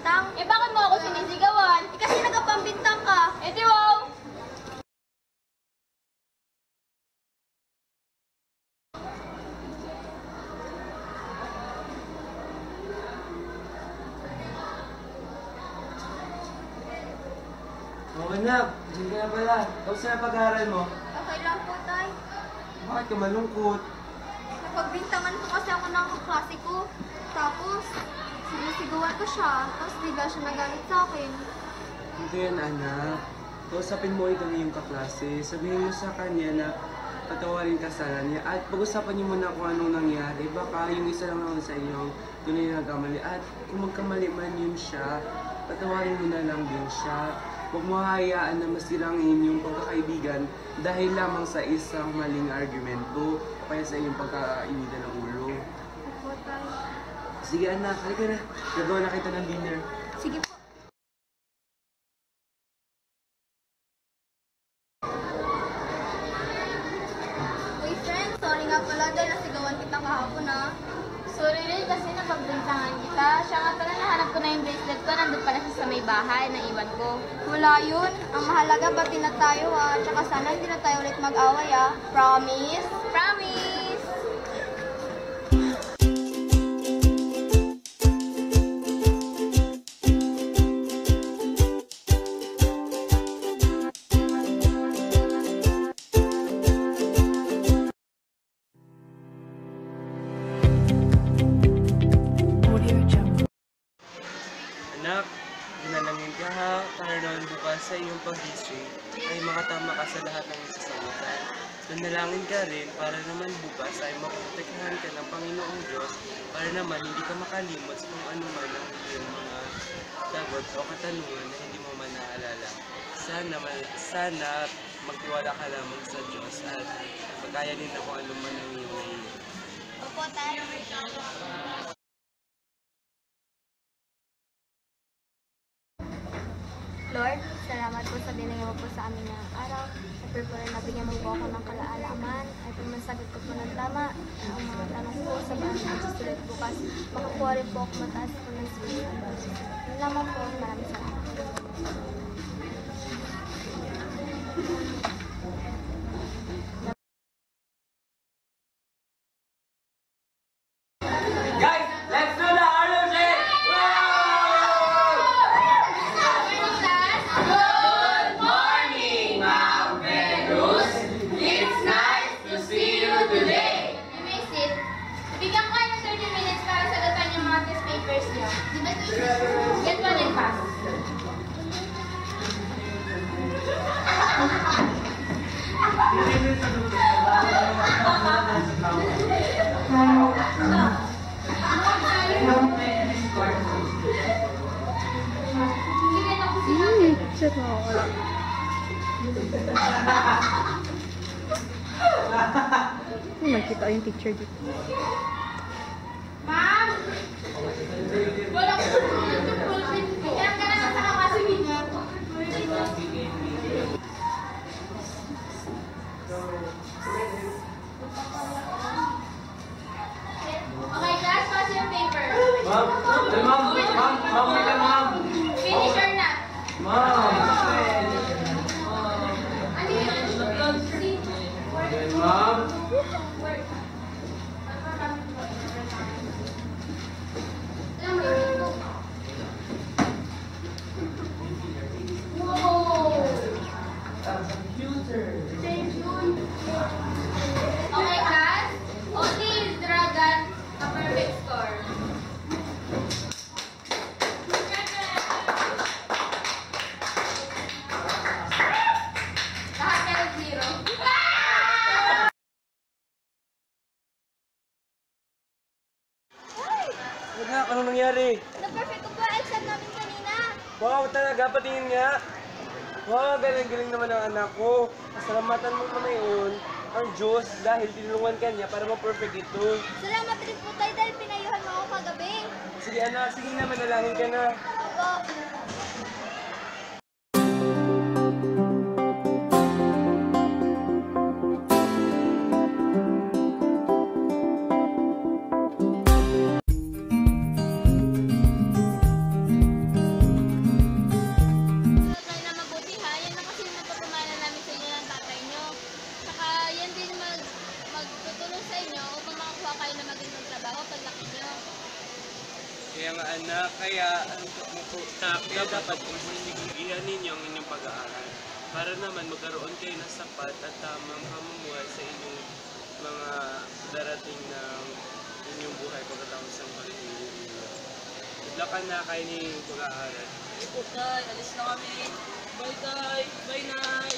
pambintang. Eh bakit mo ako sinisigawan? Eh kasi nagpambintang ka. Eh di wow! Oh, anak, dyan ka na pala. Tapos na pag-aaral mo. Okay lang po, tay. Bakit ka malungkot? Napagbintangan po kasi ako ng kaklase ko. Tapos, sinisigawan ko siya. Tapos bigla siya nagalit sa akin. Hindi yan, anak. Kausapin mo ito yung kaklase. Sabihin mo sa kanya na patawarin ka sana niya. At pag-usapan niyo muna kung anong nangyari. Baka yung isa lang naman sa inyo tunay na nagkamali. At kung magkamali man yun siya, patawarin mo na lang din siya. Huwag mo hayaan na masirang inyong pagkakaibigan dahil lamang sa isang maling argumento o kaya sa inyong pagkainitan ng ulo. Opo, tay. Sige anak, halika na. Gagawa na kita ng dinner. Sige po. Uy, friend, sorry nga pala dahil nasigawan kita kahapon, ha. Sorry rin kasi napagbintangan kita. Siya nga pala nahanap ko na yung bracelet ko. Nandun pala siya sa may bahay. Naiwan ko. Wala yun. Ang mahalaga, bati na tayo, ha. Tsaka sana hindi na tayo ulit mag-away, ha. Promise? Promise! Anak, ginalangin ka ha, para naman bukas sa iyong pag-history ay makatama ka sa lahat ng isasagutan. Nanalangin ka rin para naman bukas ay maprotektahan ka ng Panginoong Diyos para naman hindi ka makalimot sa kung ano man ang iyong mga sagot o katanungan na hindi mo man naalala. Sana magtiwala ka lamang sa Diyos at pagkayanin na kung ano man ang iyong naiinit. Opo, tayo. Lord, salamat po sa binigay mo po sa amin ngayong araw. Sa purpura na bigyan mo po ako ng kalaalaman at kung masagot ko po ng tama ang mga tanong ko sa bahay ng susunod bukas, makakuha rin po ako mataas po ng spirit. Yun lamang po, maraming salamat. Guys, let's do the Harlem Shake! Good morning, Ma'am Venus. It's nice to see you today. You may sit. Bigyan ko kayo ng 30 minutes para sagutan yung mga test papers niyo. Di ba ito yung get one and pass? Sige na po sinabi. Nakita yung picture dito. Ma'am! Wala ko yung pulpit ko. Kaya ka naman sa kakasagin niya. Okay, class, pass yung paper. Finish or not? Ano yun? Work. Alam mo yun? Wow! Okay, class. Only is Dragon a perfect score. Lahat ka ng zero. Anak, anong nangyari? Na-perfect ko po ang exam namin kanina. Wow, talaga, patingin nga. Wow, galing-galing naman ang anak ko. Pasalamatan mo naman yun ang Diyos dahil tinulungan ka niya para ma-perfect ito. Salamat rin po tayo dahil pinayuhan mo ako kagabi. Sige anak, sige na, manalangin ka na. Opo. Kaya nga anak, kaya dapat pursisigihan ninyo ang inyong pag-aaral para naman magkaroon kayo ng sapat at tamang pamumuhay sa inyong mga darating na inyong buhay pagkatapos ng pag-ibig ninyo. Good luck anak, kayo ninyong pag-aaral. Tay, alis na kami. Bye, Tay. Bye, Nay.